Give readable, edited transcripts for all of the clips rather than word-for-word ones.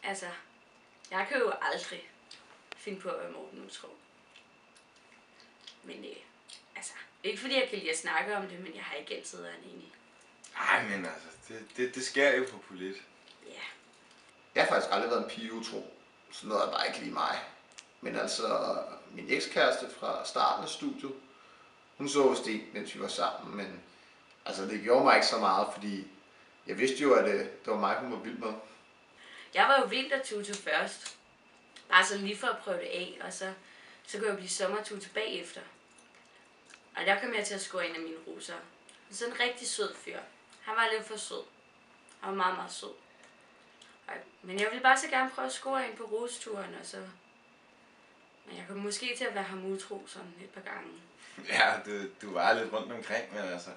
Altså, jeg kan jo aldrig finde på at være Morten utro. Men altså, ikke fordi jeg kan lide at snakke om det, men jeg har ikke altid været enig. Ej, men altså, det sker jo på polit. Ja. Jeg har faktisk aldrig været en pige utro. Så noget er bare ikke lige mig. Men altså, min ekskæreste fra starten af studiet, hun så vist det, mens vi var sammen, men altså, det gjorde mig ikke så meget, fordi jeg vidste jo, at det var mig, hun var vild med. Jeg var jo vintertutor først. Bare sådan lige for at prøve det af, og så kunne jeg blive sommertutor bagefter. Og der kom jeg til at score en af mine russer. Sådan en rigtig sød fyr. Han var lidt for sød. Han var meget, meget sød. Men jeg ville bare så gerne prøve at score en på rusturen, og så... Men jeg kom måske til at være ham utro sådan et par gange. Ja, du var lidt rundt omkring, men altså...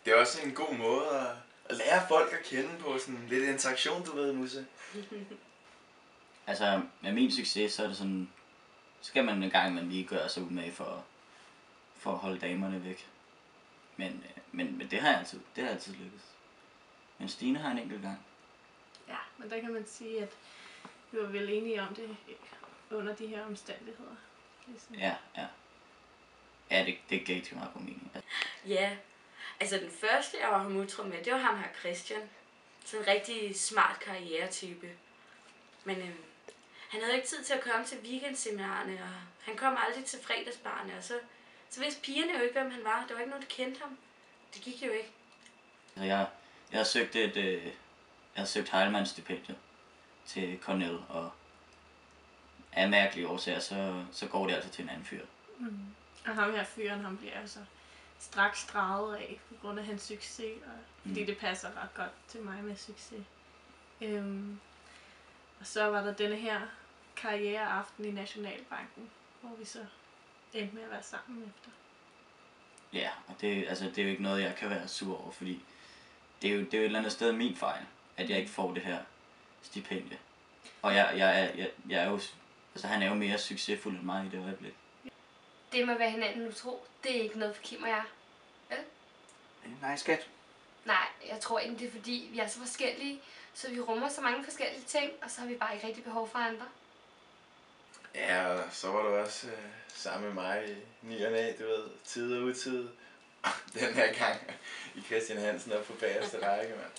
Det er også en god måde at lære folk at kende på sådan lidt interaktion, du ved, Musse. Altså, med min succes, så er det sådan... Så skal man en gang, man lige gøre sig umage for at holde damerne væk. Men det har altid lykkes. Men Stine har en enkelt gang. Ja, men der kan man sige, at vi var vel enige om det under de her omstændigheder. Ligesom. Ja. Ja, det gav ikke meget på mening. Ja, altså den første, jeg var ham utro med, det var ham her Christian. Sådan en rigtig smart karrieretype. Men han havde ikke tid til at komme til weekendseminarerne, og han kom aldrig til fredagsbarne, og så vidste pigerne jo ikke, hvem han var. Der var ikke nogen, der kendte ham. Det gik jo ikke. Jeg har søgt Heilmanns stipendie til Cornell, og af mærkelige årsager, så går det altså til en anden fyr. Mm. Og ham her fyren, han bliver altså straks draget af på grund af hans succes, og fordi det passer ret godt til mig med succes. Og så var der denne her karriereaften i Nationalbanken, hvor vi så endte med at være sammen efter. Ja, og det er jo ikke noget, jeg kan være sur over, fordi det er jo et eller andet sted min fejl, at jeg ikke får det her stipendie. Og jeg er jo, altså han er jo mere succesfuld end mig i det øjeblik. Det med at være hinanden utro, det er ikke noget for Kim og jeg. Vel? Nej, skat. Nej, jeg tror ikke, det er fordi, vi er så forskellige, så vi rummer så mange forskellige ting, og så har vi bare ikke rigtig behov for andre. Ja, og så var du også sammen med mig i ny og næ, du ved, tid og utid. Den her gang i Christian Hansen op på bagerste række, mand.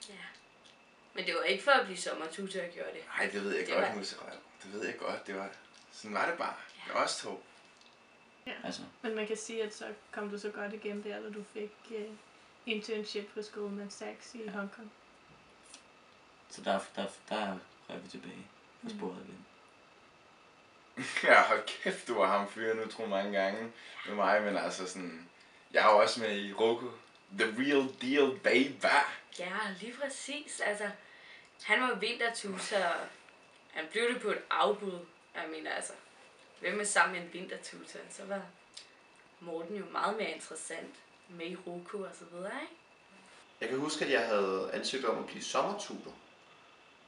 Ja. Men det var ikke for at blive sommertutor, jeg gjorde det. Nej, det ved jeg godt, Muserøv. Det ved jeg godt, det var... Sådan var det bare. Med os to. Ja, altså. Men man kan sige, at så kom du så godt igen der, da du fik internship hos Goldman Sachs i Hongkong. Så der er vi tilbage på sporet igen. Ja, hold kæft, du var ham fyren utro mange gange med mig, men altså sådan... Jeg er jo også med i Roku. The real deal, baby. Ja, lige præcis. Altså, han var vintertutor, og han blev det på et afbud. Jeg mener altså, hvem er sammen med en vintertutor? Så var Morten jo meget mere interessant med i Roku og så videre, ikke? Jeg kan huske, at jeg havde ansøgt om at blive sommertutor.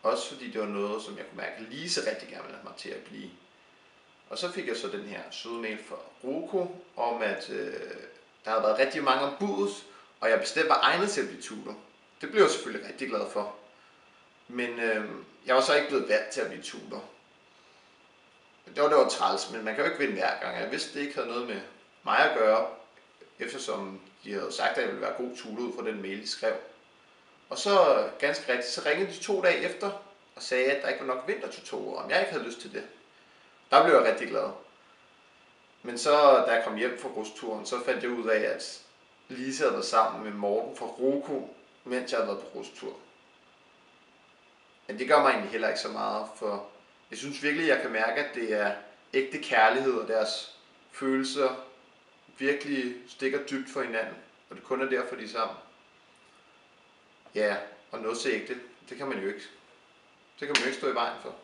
Også fordi det var noget, som jeg kunne mærke, at Lise rigtig gerne ville have mig til at blive. Og så fik jeg så den her søde mail fra Roku om, at der havde været rigtig mange om budet, og jeg bestemt var egnet til at blive tutor. Det blev jeg selvfølgelig rigtig glad for. Men jeg var så ikke blevet valgt til at blive tutor. Det var træls, men man kan jo ikke vinde hver gang. Jeg vidste, det ikke havde noget med mig at gøre, eftersom de havde sagt, at jeg ville være god tutor ud fra den mail, de skrev. Og så ganske rigtigt, så ringede de 2 dage efter og sagde, at der ikke var nok vintertutorer, om jeg ikke havde lyst til det. Der blev jeg rigtig glad. Men så, da jeg kom hjem fra rusturen, så fandt jeg ud af, at Lise havde været sammen med Morten fra Roku, mens jeg havde været på rustur. Men det gør mig egentlig heller ikke så meget, for jeg synes virkelig, at jeg kan mærke, at det er ægte kærlighed, og deres følelser virkelig stikker dybt for hinanden, og det kun er derfor, de er sammen. Ja, og noget så ægte, det kan man jo ikke stå i vejen for.